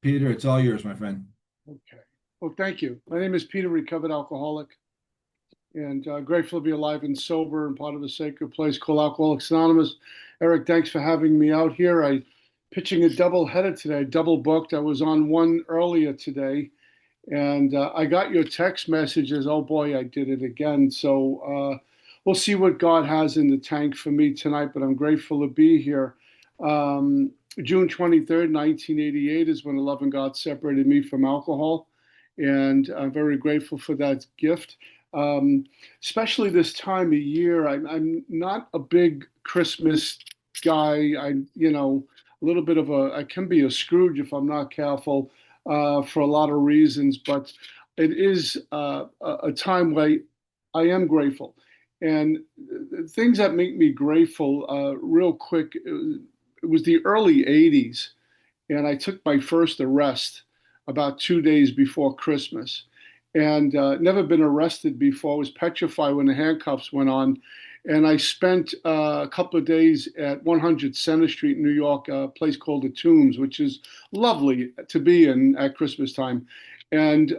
Peter, it's all yours, my friend. Okay. Well, thank you. My name is Peter, recovered alcoholic, and grateful to be alive and sober and part of a sacred place called Alcoholics Anonymous. Eric, thanks for having me out here. I pitching a double header today, double booked. I was on one earlier today, and I got your text messages. Oh boy, I did it again. So we'll see what God has in the tank for me tonight. But I'm grateful to be here. Um, June 23rd, 1988 is when the love and God separated me from alcohol. And I'm very grateful for that gift. Um, Especially this time of year, I'm not a big Christmas guy. A little bit of I can be a Scrooge if I'm not careful for a lot of reasons, but it is a time where I am grateful. And things that make me grateful, real quick, it was the early 80s, and I took my first arrest about 2 days before Christmas. And never been arrested before. I was petrified when the handcuffs went on. And I spent a couple of days at 100 Center Street, New York, a place called the Tombs, which is lovely to be in at Christmas time. And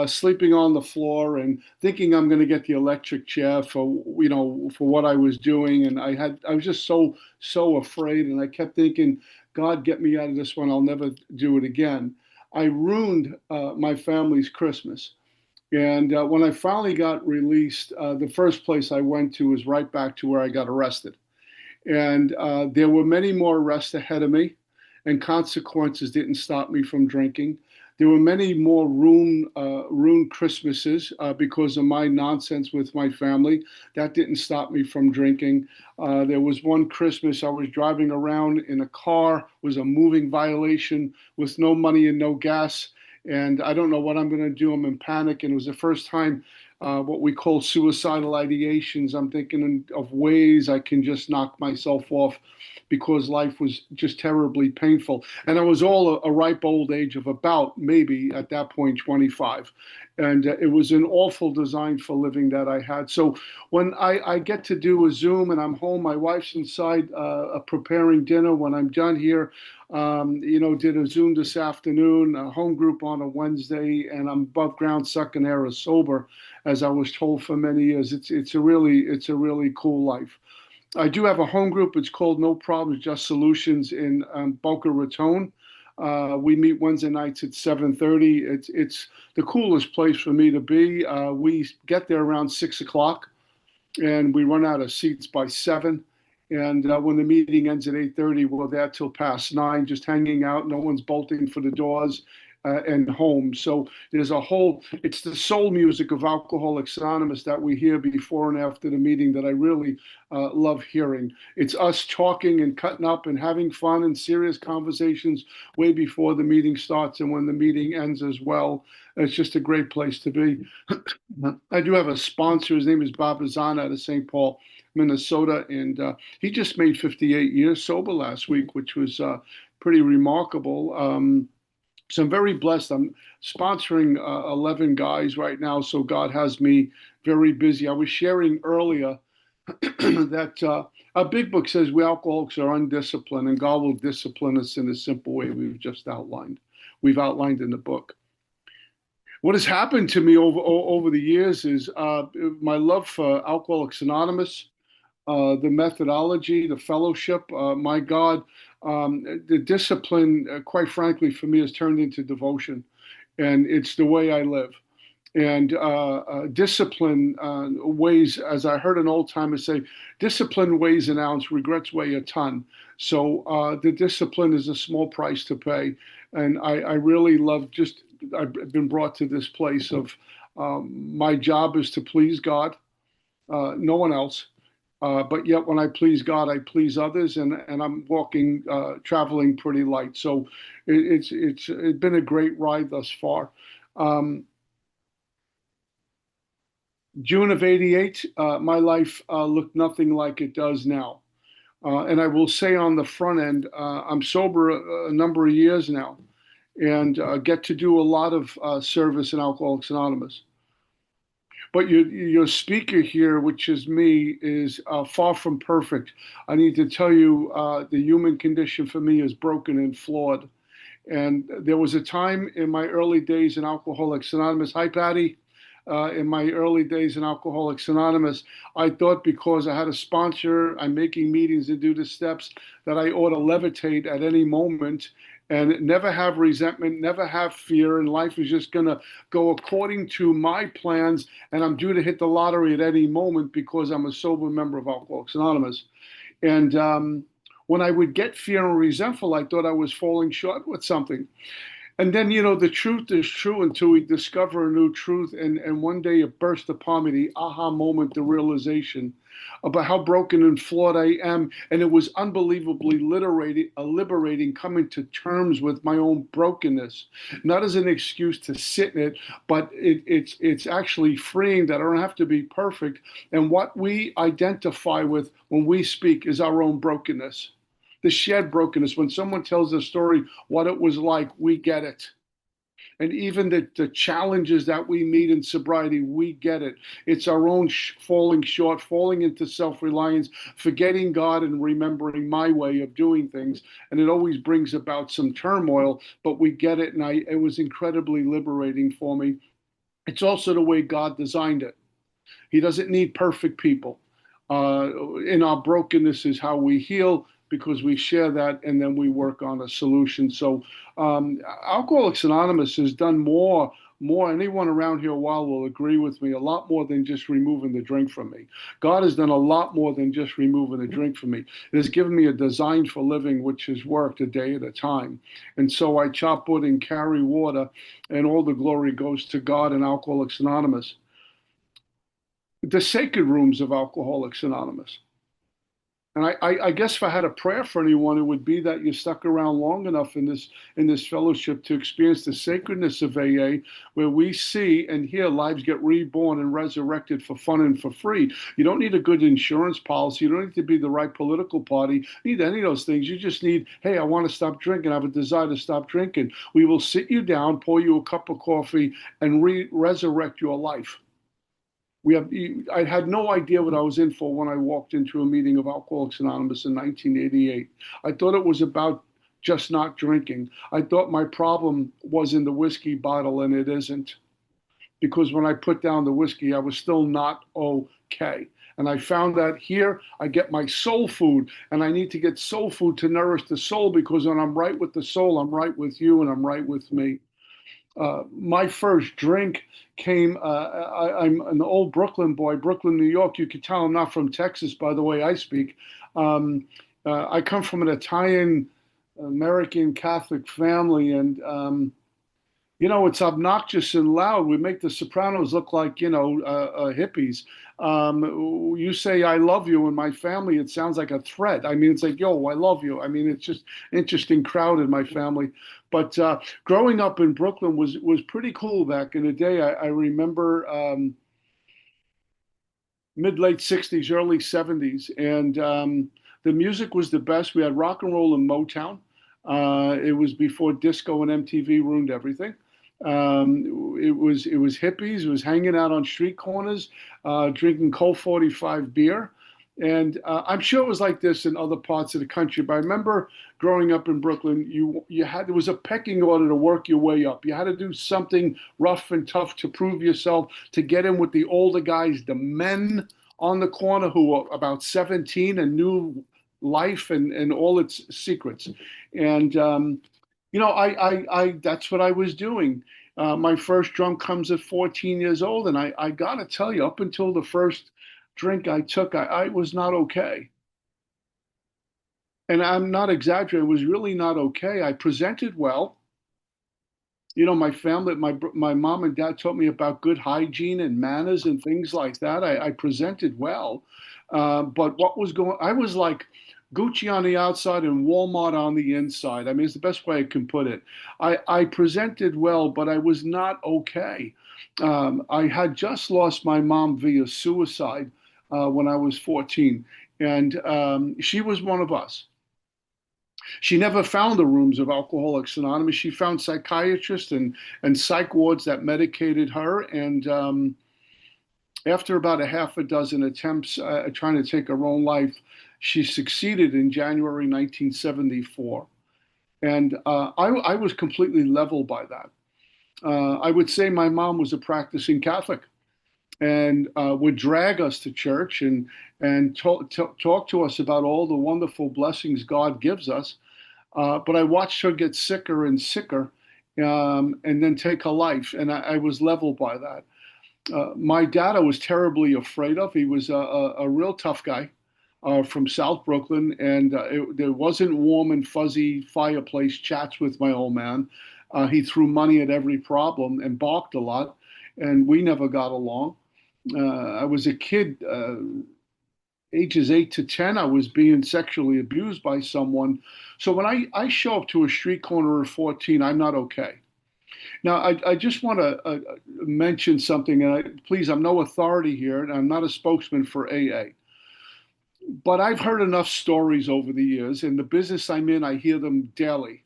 sleeping on the floor and thinking I'm going to get the electric chair for what I was doing. And I was just so afraid. And I kept thinking, God, get me out of this one. I'll never do it again. I ruined my family's Christmas. And when I finally got released, the first place I went to was right back to where I got arrested. And there were many more arrests ahead of me, and consequences didn't stop me from drinking. There were many more ruined Christmases because of my nonsense with my family. That didn't stop me from drinking. There was one Christmas I was driving around in a car, was a moving violation with no money and no gas, and I don't know what I'm going to do. I'm in panic, and it was the first time what we call suicidal ideations. I'm thinking of ways I can just knock myself off because life was just terribly painful. And I was all a ripe old age of about maybe at that point 25. And it was an awful design for living that I had. So when I get to do a Zoom and I'm home, my wife's inside preparing dinner. When I'm done here, did a Zoom this afternoon, a home group on a Wednesday, and I'm above ground sucking air as sober, as I was told for many years. It's a really cool life. I do have a home group. It's called No Problems, Just Solutions in Boca Raton. We meet Wednesday nights at 7:30. It's the coolest place for me to be. We get there around 6 o'clock, and we run out of seats by 7. And when the meeting ends at 8:30, we're there till past 9, just hanging out. No one's bolting for the doors and home. So it's the soul music of Alcoholics Anonymous that we hear before and after the meeting that I really love hearing. It's us talking and cutting up and having fun and serious conversations way before the meeting starts and when the meeting ends as well. It's just a great place to be. I do have a sponsor. His name is Bob Azana out of St. Paul, Minnesota, and he just made 58 years sober last week, which was pretty remarkable. So I'm very blessed. I'm sponsoring 11 guys right now, so God has me very busy. I was sharing earlier that our big book says we alcoholics are undisciplined, and God will discipline us in a simple way we've just outlined. We've outlined in the book. What has happened to me over the years is my love for Alcoholics Anonymous, the methodology, the fellowship. My God, the discipline, quite frankly, for me, has turned into devotion, and it's the way I live. And discipline weighs, as I heard an old timer say, discipline weighs an ounce, regrets weigh a ton. So the discipline is a small price to pay, and I really love just. I've been brought to this place of my job is to please God, no one else. But yet, when I please God, I please others, and I'm traveling pretty light. So it's been a great ride thus far. Um, June of '88, my life looked nothing like it does now. And I will say on the front end, I'm sober a number of years now, and get to do a lot of service in Alcoholics Anonymous. But your speaker here, which is me, is far from perfect. I need to tell you, the human condition for me is broken and flawed. And there was a time in my early days in Alcoholics Anonymous. Hi, Patty. In my early days in Alcoholics Anonymous, I thought because I had a sponsor, I'm making meetings and do the steps, that I ought to levitate at any moment and never have resentment, never have fear, and life is just going to go according to my plans, and I'm due to hit the lottery at any moment because I'm a sober member of Alcoholics Anonymous. And when I would get fear and resentful, I thought I was falling short with something. And then, the truth is true until we discover a new truth. And one day it burst upon me, the aha moment, the realization about how broken and flawed I am. And it was unbelievably liberating coming to terms with my own brokenness, not as an excuse to sit in it, but it's actually freeing that I don't have to be perfect. And what we identify with when we speak is our own brokenness, the shared brokenness. When someone tells a story, what it was like, we get it. And even the challenges that we meet in sobriety, we get it. It's our own falling short, falling into self reliance, forgetting God and remembering my way of doing things. And it always brings about some turmoil, but we get it. And it was incredibly liberating for me. It's also the way God designed it. He doesn't need perfect people. In our brokenness is how we heal because we share that and then we work on a solution. So, Alcoholics Anonymous has done more. Anyone around here a while will agree with me, a lot more than just removing the drink from me. God has done a lot more than just removing the drink from me. It has given me a design for living, which has worked a day at a time. And so I chop wood and carry water, and all the glory goes to God and Alcoholics Anonymous. The sacred rooms of Alcoholics Anonymous. And I guess if I had a prayer for anyone, it would be that you stuck around long enough in this fellowship to experience the sacredness of AA, where we see and hear lives get reborn and resurrected for fun and for free. You don't need a good insurance policy. You don't need to be the right political party. You need any of those things. You just need, hey, I want to stop drinking. I have a desire to stop drinking. We will sit you down, pour you a cup of coffee, and resurrect your life. I had no idea what I was in for when I walked into a meeting of Alcoholics Anonymous in 1988. I thought it was about just not drinking. I thought my problem was in the whiskey bottle, and it isn't. Because when I put down the whiskey, I was still not okay. And I found that here I get my soul food, and I need to get soul food to nourish the soul, because when I'm right with the soul, I'm right with you and I'm right with me. My first drink came, I'm an old Brooklyn boy, Brooklyn, New York. You could tell I'm not from Texas by the way I speak. I come from an Italian American Catholic family, and it's obnoxious and loud. We make the Sopranos look like, hippies. You say, I love you in my family, it sounds like a threat. I mean, it's like, yo, I love you. I mean, it's just interesting crowd in my family. But growing up in Brooklyn was pretty cool back in the day. I remember mid late 60s, early 70s. And the music was the best. We had rock and roll and Motown. It was before disco and MTV ruined everything. It was hippies. It was hanging out on street corners, drinking Colt 45 beer. And I'm sure it was like this in other parts of the country. But I remember growing up in Brooklyn, there was a pecking order to work your way up. You had to do something rough and tough to prove yourself, to get in with the older guys, the men on the corner who were about 17 and knew life and all its secrets. And I that's what I was doing. My first drunk comes at 14 years old, and I gotta tell you, up until the first drink I took, I was not okay. And I'm not exaggerating, it was really not okay. I presented well. My family, my mom and dad taught me about good hygiene and manners and things like that. I presented well, but what was going? I was like Gucci on the outside and Walmart on the inside. I mean, it's the best way I can put it. I presented well, but I was not okay. I had just lost my mom via suicide when I was 14, and she was one of us. She never found the rooms of Alcoholics Anonymous. She found psychiatrists and psych wards that medicated her. And after about a half a dozen attempts trying to take her own life, she succeeded in January 1974. And I was completely leveled by that. I would say my mom was a practicing Catholic and would drag us to church and talk to us about all the wonderful blessings God gives us. But I watched her get sicker and sicker, and then take her life, and I was leveled by that. My dad, I was terribly afraid of. He was a real tough guy from South Brooklyn, and there wasn't warm and fuzzy fireplace chats with my old man. He threw money at every problem and balked a lot, and we never got along. I was a kid, ages 8 to 10, I was being sexually abused by someone. So when I show up to a street corner at 14, I'm not okay. Now, I just want to mention something, and please, I'm no authority here, and I'm not a spokesman for AA. But I've heard enough stories over the years. In the business I'm in, I hear them daily.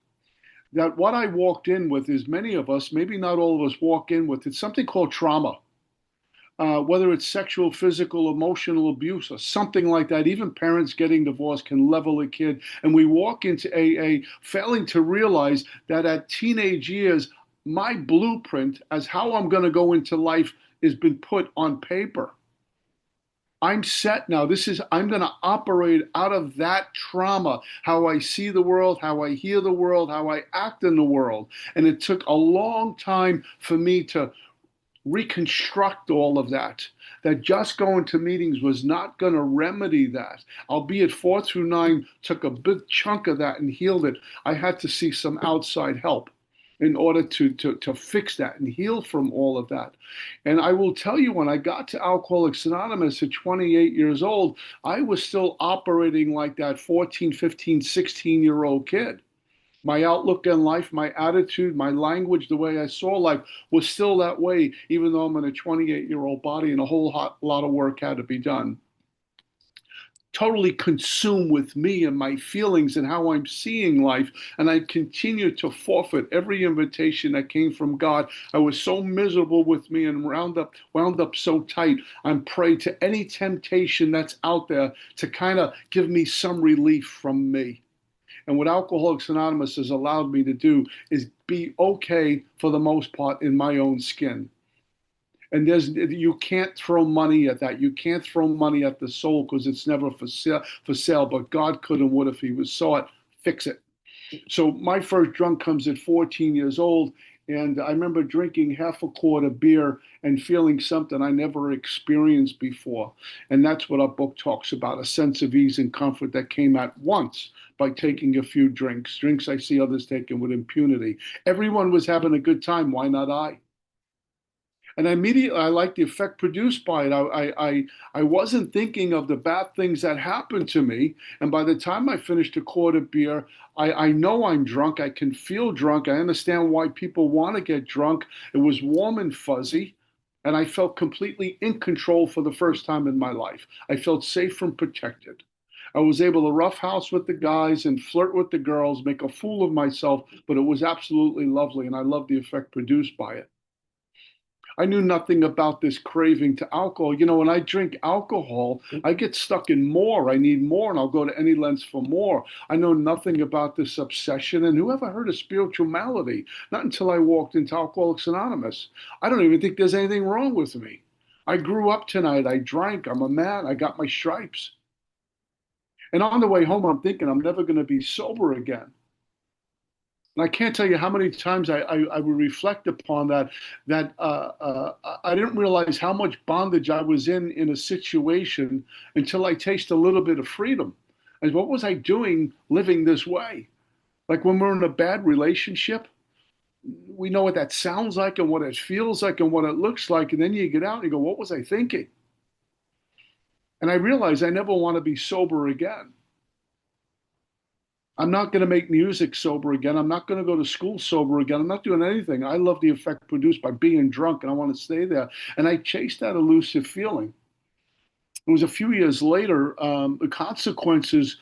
That what I walked in with is many of us, maybe not all of us, walk in with it's something called trauma. Whether it's sexual, physical, emotional abuse, or something like that. Even parents getting divorced can level a kid. And we walk into AA failing to realize that at teenage years, my blueprint as how I'm going to go into life has been put on paper. I'm set now. I'm going to operate out of that trauma, how I see the world, how I hear the world, how I act in the world. And it took a long time for me to reconstruct all of that. That just going to meetings was not going to remedy that. Albeit 4 through 9 took a big chunk of that and healed it. I had to see some outside help in order to fix that and heal from all of that. And I will tell you, when I got to Alcoholics Anonymous at 28 years old, I was still operating like that 14, 15, 16-year-old kid. My outlook in life, my attitude, my language, the way I saw life was still that way, even though I'm in a 28-year-old body and a whole lot of work had to be done. Totally consumed with me and my feelings and how I'm seeing life. And I continued to forfeit every invitation that came from God. I was so miserable with me and wound up so tight. I'm prey to any temptation that's out there to kind of give me some relief from me. And what Alcoholics Anonymous has allowed me to do is be okay for the most part in my own skin. And you can't throw money at that. You can't throw money at the soul because it's never for sale. But God could and would if He saw it, fix it. So my first drunk comes at 14 years old, and I remember drinking half a quart of beer and feeling something I never experienced before. And that's what our book talks about, a sense of ease and comfort that came at once by taking a few drinks I see others taking with impunity. Everyone was having a good time. Why not I? And immediately I liked the effect produced by it. I wasn't thinking of the bad things that happened to me. And by the time I finished a quart of beer, I know I'm drunk. I can feel drunk. I understand why people want to get drunk. It was warm and fuzzy. And I felt completely in control for the first time in my life. I felt safe and protected. I was able to roughhouse with the guys and flirt with the girls, make a fool of myself, but it was absolutely lovely. And I loved the effect produced by it. I knew nothing about this craving to alcohol. You know, when I drink alcohol, I get stuck in more. I need more, and I'll go to any lengths for more. I know nothing about this obsession. And who ever heard of spiritual malady? Not until I walked into Alcoholics Anonymous. I don't even think there's anything wrong with me. I grew up tonight. I drank. I'm a man. I got my stripes. And on the way home, I'm thinking I'm never going to be sober again. And I can't tell you how many times I would reflect upon that I didn't realize how much bondage I was in a situation until I tasted a little bit of freedom. And what was I doing living this way? Like when we're in a bad relationship, we know what that sounds like and what it feels like and what it looks like. And then you get out and you go, what was I thinking? And I realized I never want to be sober again. I'm not going to make music sober again. I'm not going to go to school sober again. I'm not doing anything. I love the effect produced by being drunk and I want to stay there. And I chased that elusive feeling. It was a few years later, the consequences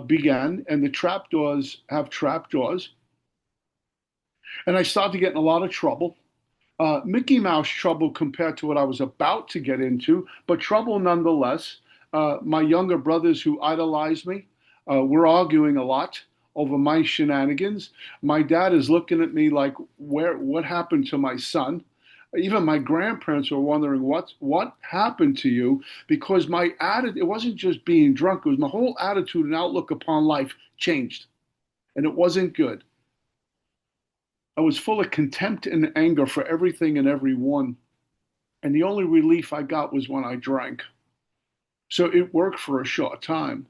began and the trapdoors have trapdoors. And I started to get in a lot of trouble. Mickey Mouse trouble compared to what I was about to get into, but trouble nonetheless. My younger brothers who idolized me were arguing a lot. over my shenanigans. My dad is looking at me like, what happened to my son? Even my grandparents were wondering what happened to you, because my attitude, it wasn't just being drunk, it was my whole attitude and outlook upon life changed, and it wasn't good. I was full of contempt and anger for everything and everyone. And the only relief I got was when I drank. So it worked for a short time.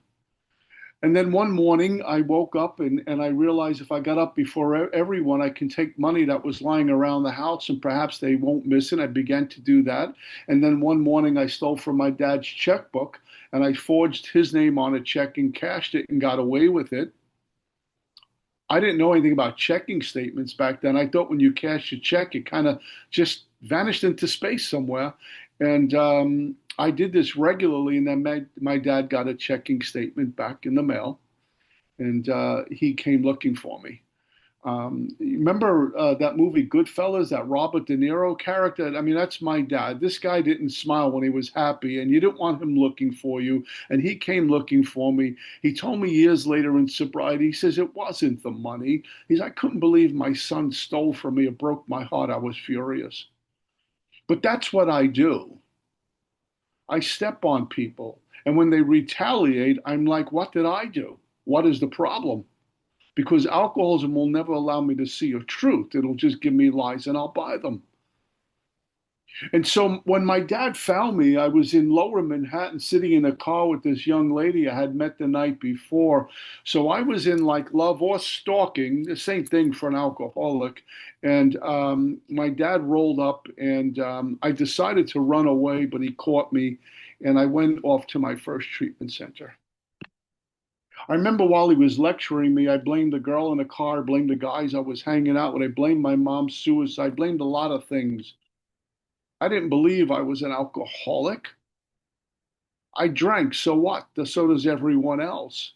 And then one morning I woke up and I realized if I got up before everyone, I can take money that was lying around the house and perhaps they won't miss it. I began to do that. And then one morning I stole from my dad's checkbook and I forged his name on a check and cashed it and got away with it. I didn't know anything about checking statements back then. I thought when you cash a check, it kind of just vanished into space somewhere. And I did this regularly, and then my dad got a checking statement back in the mail, and he came looking for me. Remember that movie Goodfellas, that Robert De Niro character? I mean, that's my dad. This guy didn't smile when he was happy, and you didn't want him looking for you. And he came looking for me. He told me years later in sobriety, he says, it wasn't the money. I couldn't believe my son stole from me. It broke my heart. I was furious. But that's what I do. I step on people. And when they retaliate, I'm like, what did I do? What is the problem? Because alcoholism will never allow me to see a truth. It'll just give me lies and I'll buy them. And so when my dad found me, I was in Lower Manhattan sitting in a car with this young lady I had met the night before. So I was in like love or stalking, the same thing for an alcoholic. And my dad rolled up and I decided to run away, but he caught me and I went off to my first treatment center. I remember while he was lecturing me, I blamed the girl in the car, blamed the guys I was hanging out with, I blamed my mom's suicide, blamed a lot of things. I didn't believe I was an alcoholic. I drank, so what? So does everyone else.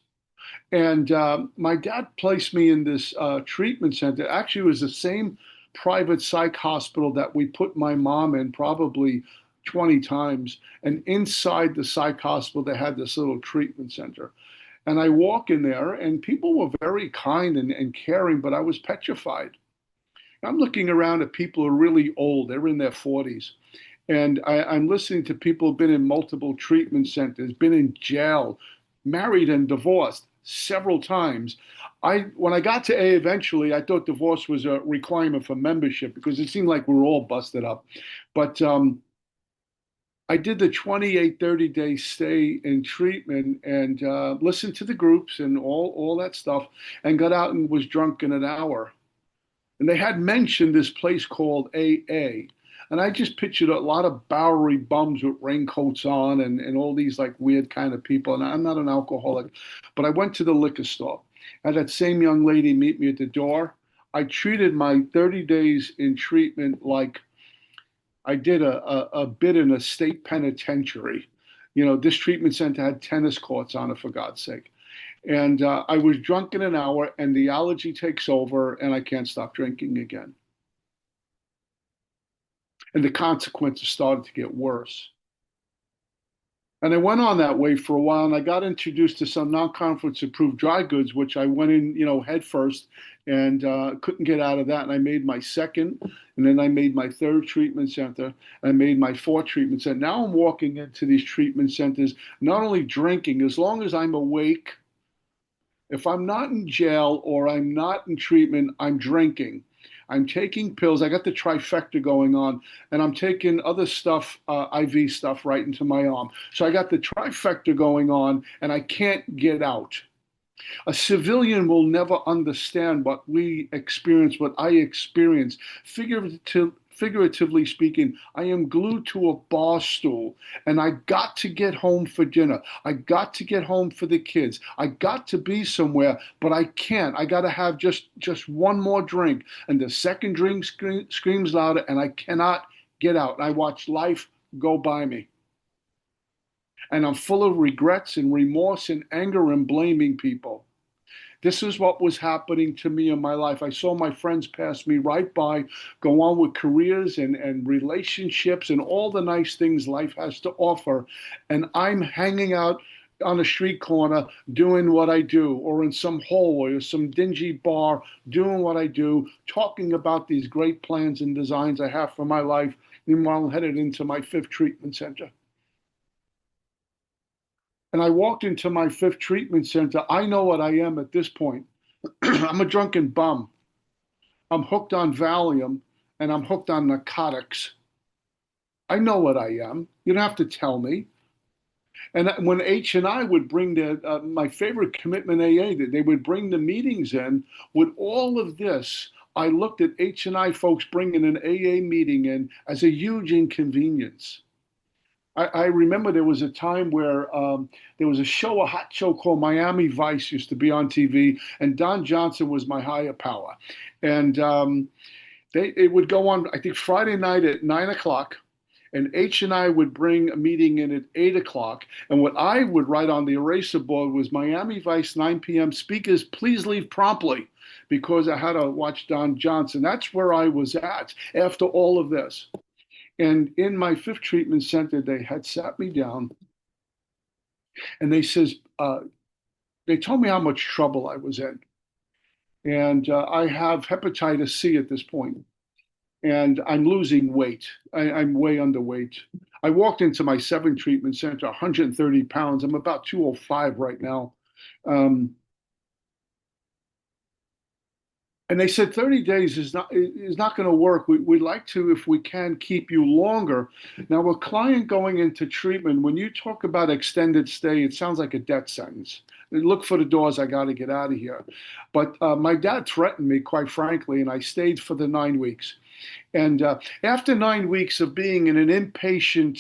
And my dad placed me in this treatment center. Actually, it was the same private psych hospital that we put my mom in probably 20 times. And inside the psych hospital, they had this little treatment center. And I walk in there, and people were very kind and caring, but I was petrified. I'm looking around at people who are really old, they're in their 40s. And I'm listening to people who've been in multiple treatment centers, been in jail, married and divorced several times. When I got to A eventually, I thought divorce was a requirement for membership because it seemed like we were all busted up. But I did the 28, 30-day stay in treatment and listened to the groups and all that stuff and got out and was drunk in an hour. And they had mentioned this place called AA. And I just pictured a lot of Bowery bums with raincoats on and all these like weird kind of people. And I'm not an alcoholic, but I went to the liquor store. I had that same young lady meet me at the door. I treated my 30 days in treatment like I did a bit in a state penitentiary. You know, this treatment center had tennis courts on it, for God's sake. And I was drunk in an hour, and the allergy takes over, and I can't stop drinking again. And the consequences started to get worse. And I went on that way for a while, and I got introduced to some non-conference approved dry goods, which I went in, head first, and couldn't get out of that. And I made my second, and then I made my third treatment center. I made my fourth treatment center. Now I'm walking into these treatment centers, not only drinking, as long as I'm awake. If I'm not in jail or I'm not in treatment, I'm drinking. I'm taking pills. I got the trifecta going on, and I'm taking other stuff, IV stuff, right into my arm. So I got the trifecta going on, and I can't get out. A civilian will never understand what we experience, what I experience. Figuratively speaking, I am glued to a bar stool and I got to get home for dinner. I got to get home for the kids. I got to be somewhere, but I can't. I got to have just one more drink. And the second drink screams louder and I cannot get out. I watch life go by me. And I'm full of regrets and remorse and anger and blaming people. This is what was happening to me in my life. I saw my friends pass me right by, go on with careers and relationships and all the nice things life has to offer. And I'm hanging out on a street corner doing what I do, or in some hallway or some dingy bar doing what I do, talking about these great plans and designs I have for my life. Meanwhile, I'm headed into my fifth treatment center. And I walked into my fifth treatment center. I know what I am at this point. I'm a drunken bum. I'm hooked on Valium and I'm hooked on narcotics. I know what I am. You don't have to tell me. And when H and I would bring my favorite commitment AA, they would bring the meetings in with all of this. I looked at H and I folks bringing an AA meeting in as a huge inconvenience. I remember there was a time where there was a hot show called Miami Vice used to be on TV, and Don Johnson was my higher power. And it would go on, I think, Friday night at 9 o'clock. And H and I would bring a meeting in at 8 o'clock. And what I would write on the eraser board was Miami Vice, 9 p.m. Speakers, please leave promptly, because I had to watch Don Johnson. That's where I was at after all of this. And in my fifth treatment center, they had sat me down and they told me how much trouble I was in. And I have hepatitis C at this point, and I'm losing weight. I'm way underweight. I walked into my seventh treatment center, 130 pounds. I'm about 205 right now. Um, and they said 30 days is not going to work. We'd like to, if we can, keep you longer. Now, a client going into treatment, when you talk about extended stay, it sounds like a death sentence. Look for the doors. I got to get out of here. But my dad threatened me, quite frankly, and I stayed for the 9 weeks. And after 9 weeks of being in an inpatient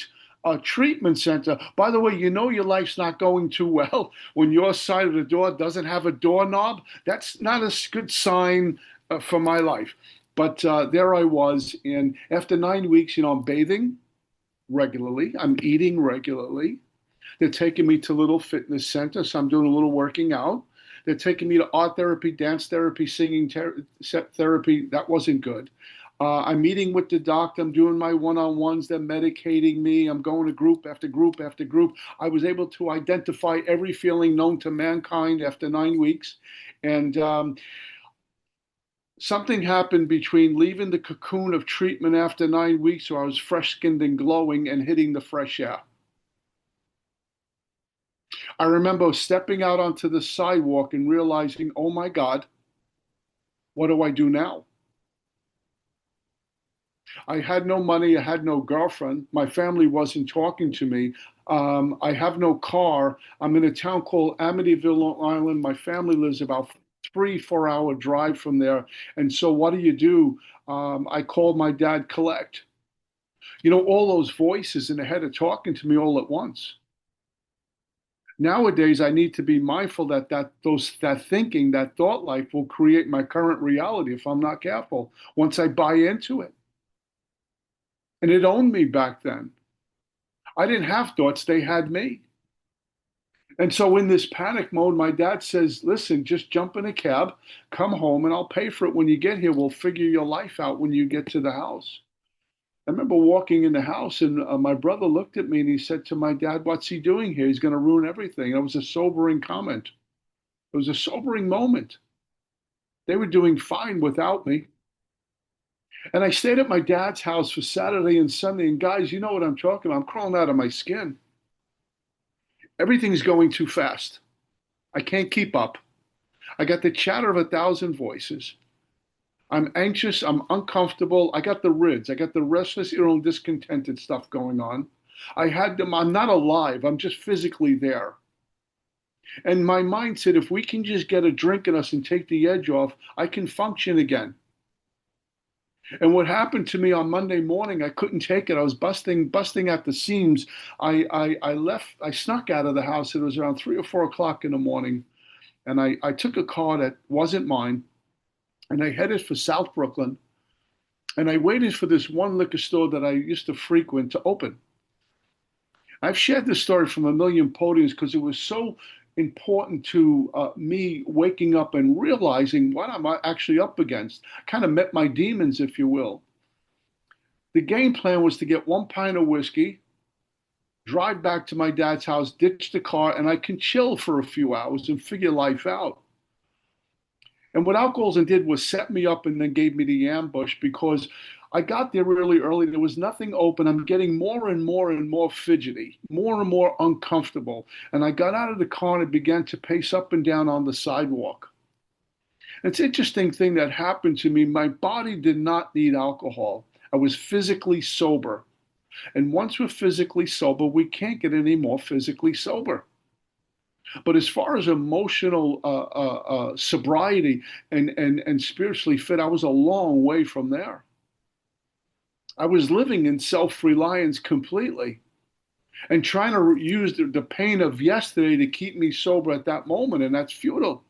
treatment center, by the way, you know your life's not going too well when your side of the door doesn't have a doorknob. That's not a good sign for my life. But there I was. And after 9 weeks, I'm bathing regularly, I'm eating regularly. They're taking me to little fitness centers, so I'm doing a little working out. They're taking me to art therapy, dance therapy, singing therapy. That wasn't good. I'm meeting with the doctor. I'm doing my one-on-ones. They're medicating me. I'm going to group after group after group. I was able to identify every feeling known to mankind after 9 weeks. And something happened between leaving the cocoon of treatment after 9 weeks, where I was fresh-skinned and glowing, and hitting the fresh air. I remember stepping out onto the sidewalk and realizing, oh my God, what do I do now? I had no money. I had no girlfriend. My family wasn't talking to me. I have no car. I'm in a town called Amityville, Long Island. My family lives about 3, 4 hour drive from there. And so what do? I called my dad collect. All those voices in the head are talking to me all at once. Nowadays, I need to be mindful that thinking, that thought life will create my current reality if I'm not careful, once I buy into it. And it owned me back then. I didn't have thoughts, they had me. And so in this panic mode, my dad says, listen, just jump in a cab, come home, and I'll pay for it when you get here. We'll figure your life out when you get to the house. I remember walking in the house, and my brother looked at me and he said to my dad, what's he doing here? He's going to ruin everything. And it was a sobering comment. It was a sobering moment. They were doing fine without me. And I stayed at my dad's house for Saturday and Sunday. And guys, you know what I'm talking about. I'm crawling out of my skin. Everything's going too fast. I can't keep up. I got the chatter of 1,000 voices. I'm anxious. I'm uncomfortable. I got the RIDS. I got the restless, irritable, discontented stuff going on. I had them. I'm not alive. I'm just physically there. And my mind said, if we can just get a drink in us and take the edge off, I can function again. And what happened to me on Monday morning, I couldn't take it. I was busting at the seams. I left, I snuck out of the house. It was around 3 or 4 o'clock in the morning. And I took a car that wasn't mine. And I headed for South Brooklyn. And I waited for this one liquor store that I used to frequent to open. I've shared this story from a million podiums because it was so important to me waking up and realizing what I'm actually up against. Kind of met my demons, if you will. The game plan was to get 1 pint of whiskey, drive back to my dad's house, ditch the car, and I can chill for a few hours and figure life out. And what alcoholism did was set me up and then gave me the ambush because I got there really early. There was nothing open. I'm getting more and more and more fidgety, more and more uncomfortable. And I got out of the car and began to pace up and down on the sidewalk. It's an interesting thing that happened to me. My body did not need alcohol. I was physically sober. And once we're physically sober, we can't get any more physically sober. But as far as emotional sobriety and spiritually fit, I was a long way from there. I was living in self reliance completely and trying to use the pain of yesterday to keep me sober at that moment, and that's futile.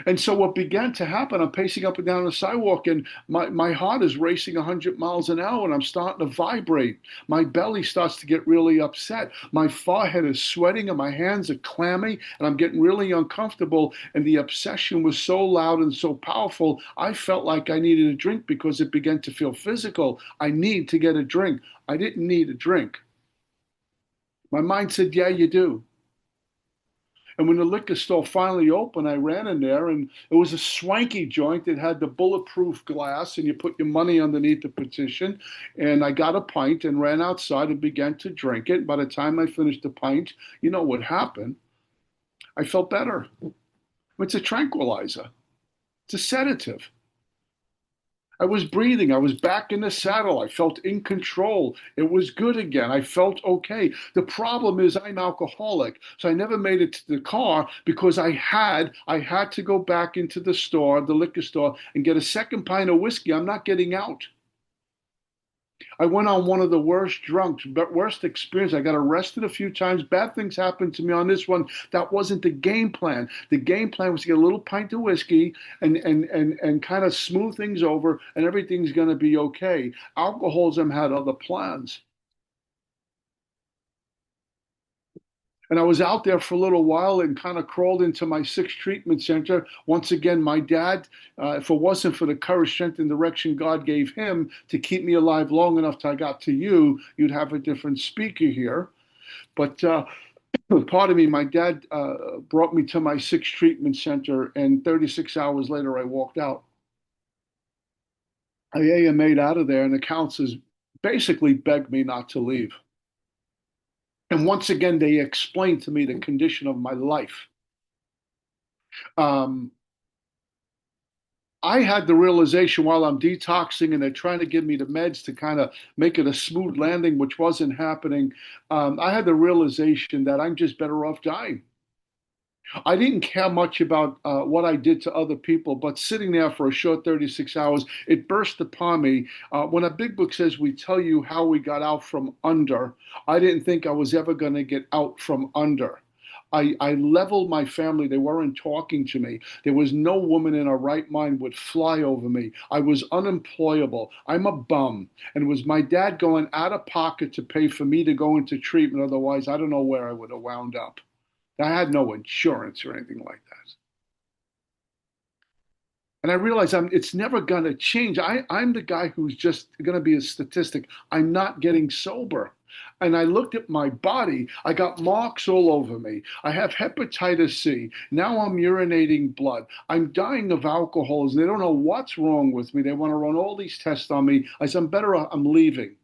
And so what began to happen, I'm pacing up and down the sidewalk and my heart is racing 100 miles an hour and I'm starting to vibrate. My belly starts to get really upset. My forehead is sweating and my hands are clammy and I'm getting really uncomfortable. And the obsession was so loud and so powerful, I felt like I needed a drink because it began to feel physical. I need to get a drink. I didn't need a drink. My mind said, yeah, you do. And when the liquor store finally opened, I ran in there and it was a swanky joint that had the bulletproof glass and you put your money underneath the partition. And I got a pint and ran outside and began to drink it. By the time I finished the pint, you know what happened? I felt better. It's a tranquilizer. It's a sedative. I was breathing. I was back in the saddle. I felt in control. It was good again. I felt okay. The problem is I'm alcoholic. So I never made it to the car because I had to go back into the store, the liquor store, and get a second pint of whiskey. I'm not getting out. I went on one of the worst drunks, but worst experience. I got arrested a few times. Bad things happened to me on this one. That wasn't the game plan. The game plan was to get a little pint of whiskey and kind of smooth things over, and everything's going to be okay. Alcoholism had other plans. And I was out there for a little while and kind of crawled into my sixth treatment center. Once again, my dad, if it wasn't for the courage, strength, and direction God gave him to keep me alive long enough till I got to you, you'd have a different speaker here. But pardon me, my dad brought me to my sixth treatment center, and 36 hours later, I walked out. I AMA'd out of there, and the counselors basically begged me not to leave. And once again, they explained to me the condition of my life. Um, I had the realization while I'm detoxing and they're trying to give me the meds to kind of make it a smooth landing, which wasn't happening. I had the realization that I'm just better off dying. I didn't care much about what I did to other people, but sitting there for a short 36 hours, it burst upon me. When a big book says we tell you how we got out from under, I didn't think I was ever going to get out from under. I leveled my family. They weren't talking to me. There was no woman in her right mind would fly over me. I was unemployable. I'm a bum. And it was my dad going out of pocket to pay for me to go into treatment. Otherwise, I don't know where I would have wound up. I had no insurance or anything like that. And I realized it's never going to change. I'm the guy who's just going to be a statistic. I'm not getting sober. And I looked at my body. I got marks all over me. I have hepatitis C. Now I'm urinating blood. I'm dying of alcoholism. They don't know what's wrong with me. They want to run all these tests on me. I said, I'm better off, I'm leaving.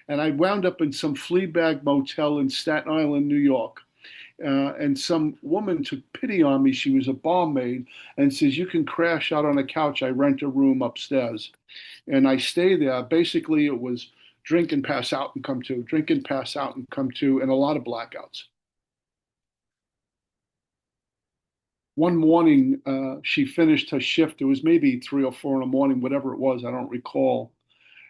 And I wound up in some flea bag motel in Staten Island, New York. And some woman took pity on me. She was a barmaid and says, you can crash out on a couch. I rent a room upstairs. And I stay there. Basically, it was drink and pass out and come to, drink and pass out and come to, and a lot of blackouts. One morning, she finished her shift. It was maybe 3 or 4 in the morning, whatever it was, I don't recall.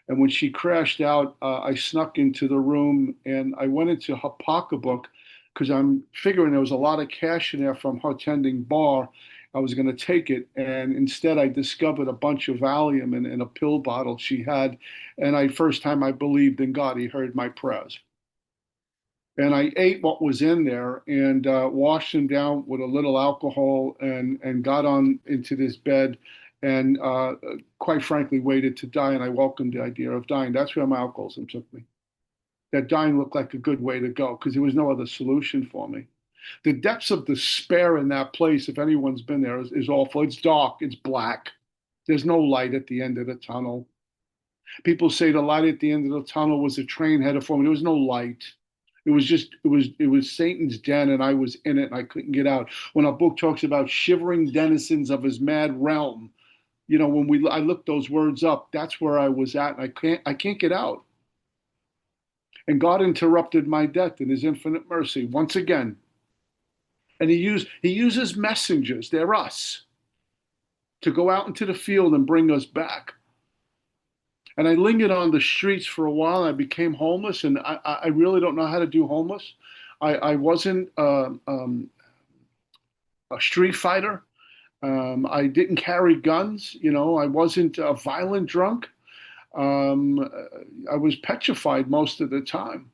And when she crashed out, I snuck into the room and I went into her pocketbook because I'm figuring there was a lot of cash in there from her tending bar. I was going to take it. And instead, I discovered a bunch of Valium in a pill bottle she had. And first time I believed in God, He heard my prayers. And I ate what was in there and washed them down with a little alcohol and got on into this bed and quite frankly waited to die. And I welcomed the idea of dying. That's where my alcoholism took me. that dying looked like a good way to go because there was no other solution for me. The depths of despair in that place, if anyone's been there, is awful. It's dark, it's black. There's no light at the end of the tunnel. People say the light at the end of the tunnel was a train headed for me. There was no light. It was Satan's den, and I was in it, and I couldn't get out. When our book talks about shivering denizens of his mad realm, when I looked those words up, that's where I was at, and I can't get out. And God interrupted my death in His infinite mercy once again, and He uses messengers. They're us to go out into the field and bring us back. And I lingered on the streets for a while. And I became homeless, and I really don't know how to do homeless. I wasn't a street fighter. I didn't carry guns. I wasn't a violent drunk. Um, I was petrified most of the time.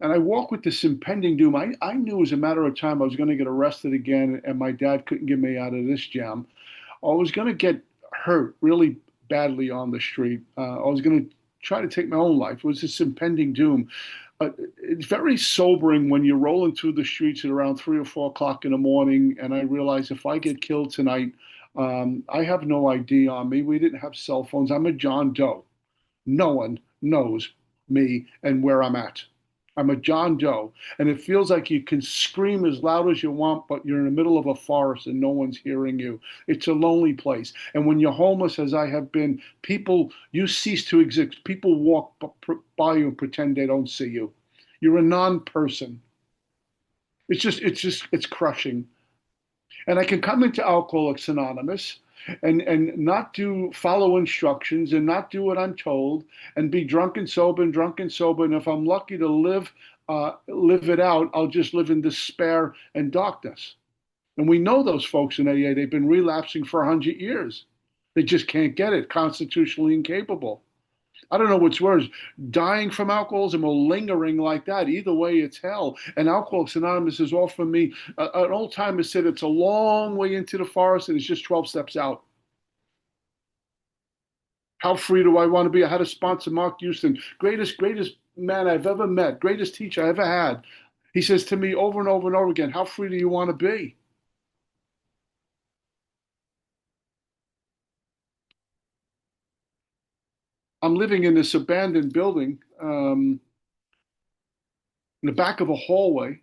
And I walked with this impending doom. I knew it was a matter of time I was going to get arrested again, and my dad couldn't get me out of this jam. I was going to get hurt really badly on the street. I was going to try to take my own life. It was this impending doom. It's very sobering when you're rolling through the streets at around 3 or 4 o'clock in the morning, and I realize if I get killed tonight, I have no ID on me. We didn't have cell phones. I'm a John Doe. No one knows me and where I'm at. I'm a John Doe. And it feels like you can scream as loud as you want, but you're in the middle of a forest and no one's hearing you. It's a lonely place. And when you're homeless, as I have been, you cease to exist. People walk by you and pretend they don't see you. You're a non-person. It's crushing. And I can come into Alcoholics Anonymous and not do follow instructions and not do what I'm told and be drunk and sober and drunk and sober. And if I'm lucky to live it out, I'll just live in despair and darkness. And we know those folks in AA, they've been relapsing for 100 years. They just can't get it, constitutionally incapable. I don't know what's worse, dying from alcoholism or lingering like that. Either way, it's hell. And Alcoholics Anonymous has offered me, an old timer said it's a long way into the forest and it's just 12 steps out. How free do I want to be? I had a sponsor, Mark Houston, greatest man I've ever met, greatest teacher I ever had. He says to me over and over and over again, how free do you want to be? I'm living in this abandoned building in the back of a hallway,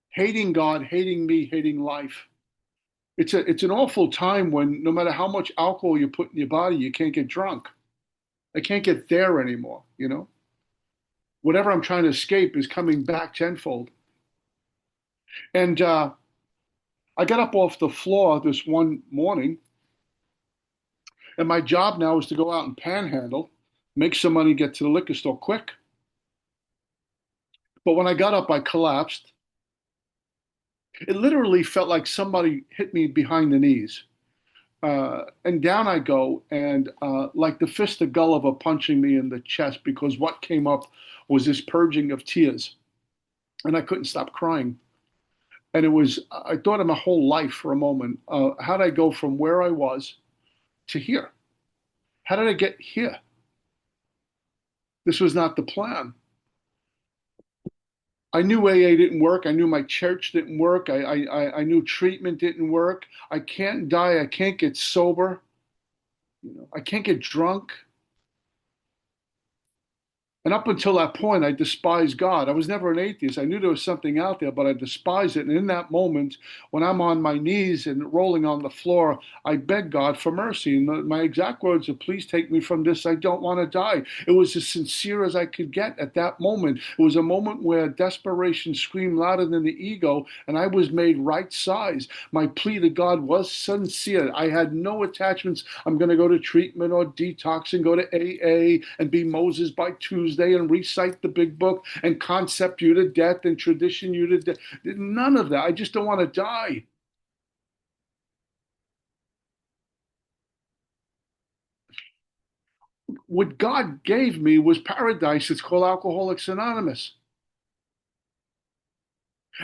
hating God, hating me, hating life. It's an awful time when no matter how much alcohol you put in your body, you can't get drunk. I can't get there anymore. Whatever I'm trying to escape is coming back tenfold. And I got up off the floor this one morning, and my job now is to go out and panhandle, make some money, get to the liquor store quick. But when I got up, I collapsed. It literally felt like somebody hit me behind the knees. And down I go, and like the fist of Gulliver punching me in the chest because what came up was this purging of tears. And I couldn't stop crying. And I thought of my whole life for a moment. How did I go from where I was to here? How did I get here? This was not the plan. I knew AA didn't work. I knew my church didn't work. I knew treatment didn't work. I can't die. I can't get sober. I can't get drunk. And up until that point, I despised God. I was never an atheist. I knew there was something out there, but I despised it. And in that moment, when I'm on my knees and rolling on the floor, I beg God for mercy. And my exact words are, please take me from this. I don't want to die. It was as sincere as I could get at that moment. It was a moment where desperation screamed louder than the ego, and I was made right size. My plea to God was sincere. I had no attachments. I'm going to go to treatment or detox and go to AA and be Moses by Tuesday and recite the big book and concept you to death and tradition you to death. None of that. I just don't want to die. What God gave me was paradise. It's called Alcoholics Anonymous.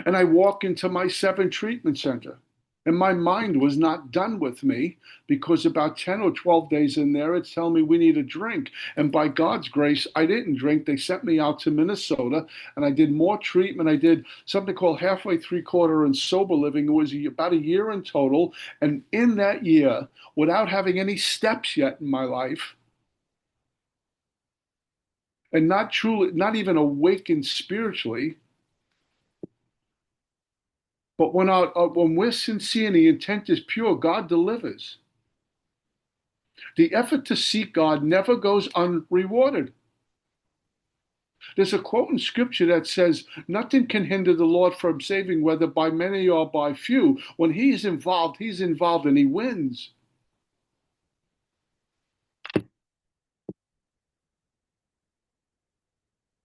And I walk into my 7 treatment center. And my mind was not done with me because about 10 or 12 days in there, it's telling me we need a drink. And by God's grace, I didn't drink. They sent me out to Minnesota and I did more treatment. I did something called halfway, three quarter, and sober living. It was about a year in total. And in that year, without having any steps yet in my life, and not truly, not even awakened spiritually, but when we're sincere and the intent is pure, God delivers. The effort to seek God never goes unrewarded. There's a quote in scripture that says, nothing can hinder the Lord from saving, whether by many or by few. When he's involved and he wins.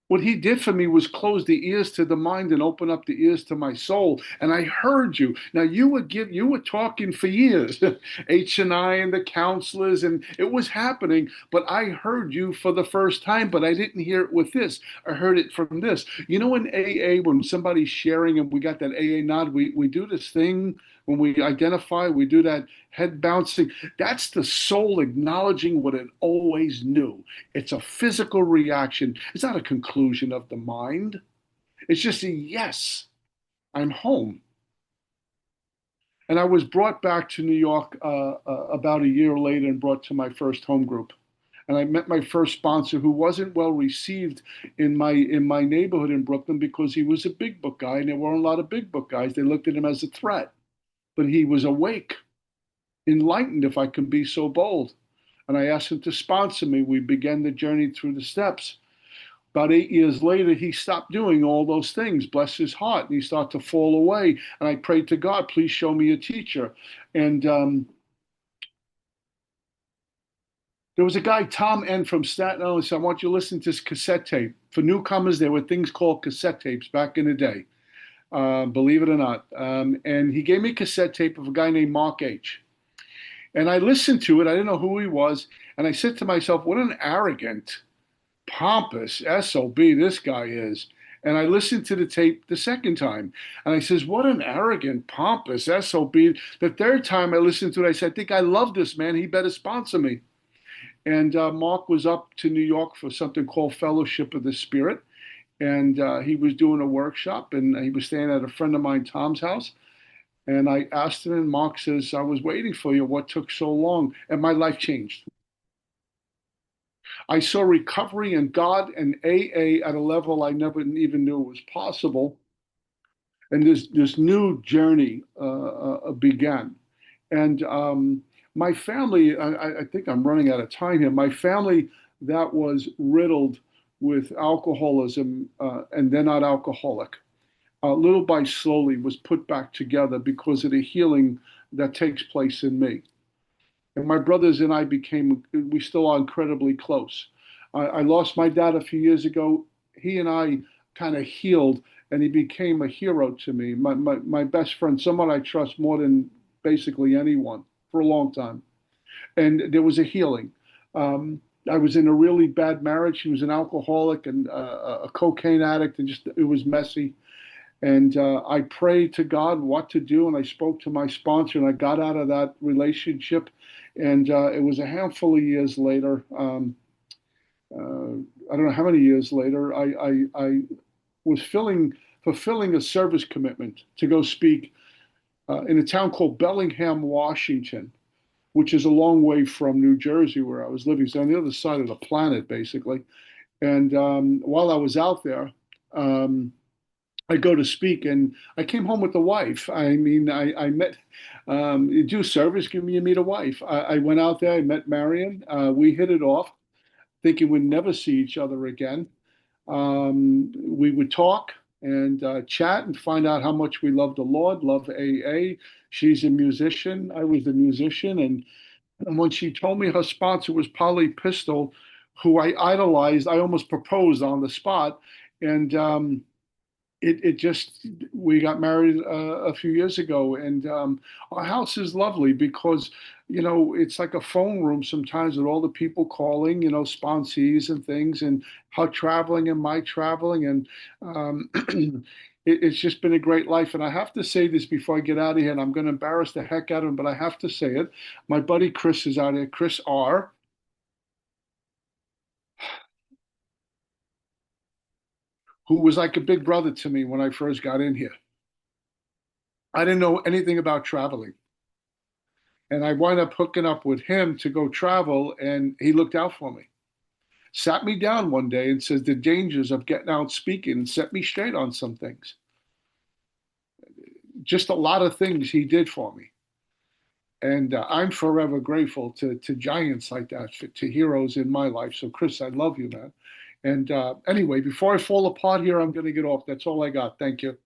What he did for me was close the ears to the mind and open up the ears to my soul. And I heard you. Now you were talking for years, H and I and the counselors, and it was happening. But I heard you for the first time, but I didn't hear it with this. I heard it from this. You know, in AA, when somebody's sharing and we got that AA nod, we do this thing when we identify, we do that head bouncing. That's the soul acknowledging what it always knew. It's a physical reaction. It's not a conclusion of the mind. It's just a yes, I'm home. And I was brought back to New York about a year later and brought to my first home group. And I met my first sponsor, who wasn't well received in my neighborhood in Brooklyn because he was a big book guy, and there weren't a lot of big book guys. They looked at him as a threat, but he was awake, enlightened, if I can be so bold. And I asked him to sponsor me. We began the journey through the steps. About 8 years later, he stopped doing all those things, bless his heart, and he started to fall away. And I prayed to God, please show me a teacher. And there was a guy, Tom N. from Staten Island, said, I want you to listen to this cassette tape. For newcomers, there were things called cassette tapes back in the day, believe it or not. And he gave me a cassette tape of a guy named Mark H. And I listened to it. I didn't know who he was. And I said to myself, what an arrogant, pompous SOB this guy is. And I listened to the tape the second time. And I says, what an arrogant, pompous SOB. The third time I listened to it, I said, I think I love this man. He better sponsor me. And Mark was up to New York for something called Fellowship of the Spirit. And he was doing a workshop, and he was staying at a friend of mine, Tom's house. And I asked him, and Mark says, I was waiting for you. What took so long? And my life changed. I saw recovery in God and AA at a level I never even knew was possible. And this new journey began. And my family, I think I'm running out of time here. My family that was riddled with alcoholism, and they're not alcoholic, little by slowly was put back together because of the healing that takes place in me. And my brothers and I we still are incredibly close. I lost my dad a few years ago. He and I kind of healed, and he became a hero to me, my best friend, someone I trust more than basically anyone for a long time. And there was a healing. I was in a really bad marriage. He was an alcoholic and a cocaine addict, and just it was messy. And I prayed to God what to do, and I spoke to my sponsor, and I got out of that relationship. And it was a handful of years later. I don't know how many years later. I was fulfilling a service commitment to go speak in a town called Bellingham, Washington, which is a long way from New Jersey, where I was living. So on the other side of the planet, basically. And while I was out there, I go to speak, and I came home with a wife. I mean, I met, you do service, give me, you meet a wife. I went out there, I met Marion. We hit it off, thinking we'd never see each other again. We would talk and chat and find out how much we love the Lord, love AA. She's a musician. I was a musician. And when she told me her sponsor was Polly Pistol, who I idolized, I almost proposed on the spot. And it just we got married a few years ago, and our house is lovely because it's like a phone room sometimes with all the people calling, sponsees and things, and how traveling and my traveling, and it's just been a great life. And I have to say this before I get out of here, and I'm going to embarrass the heck out of him, but I have to say it. My buddy Chris is out here, Chris R., who was like a big brother to me when I first got in here. I didn't know anything about traveling. And I wound up hooking up with him to go travel, and he looked out for me. Sat me down one day and says the dangers of getting out speaking and set me straight on some things. Just a lot of things he did for me. And I'm forever grateful to giants like that, to heroes in my life. So, Chris, I love you, man. And anyway, before I fall apart here, I'm going to get off. That's all I got. Thank you.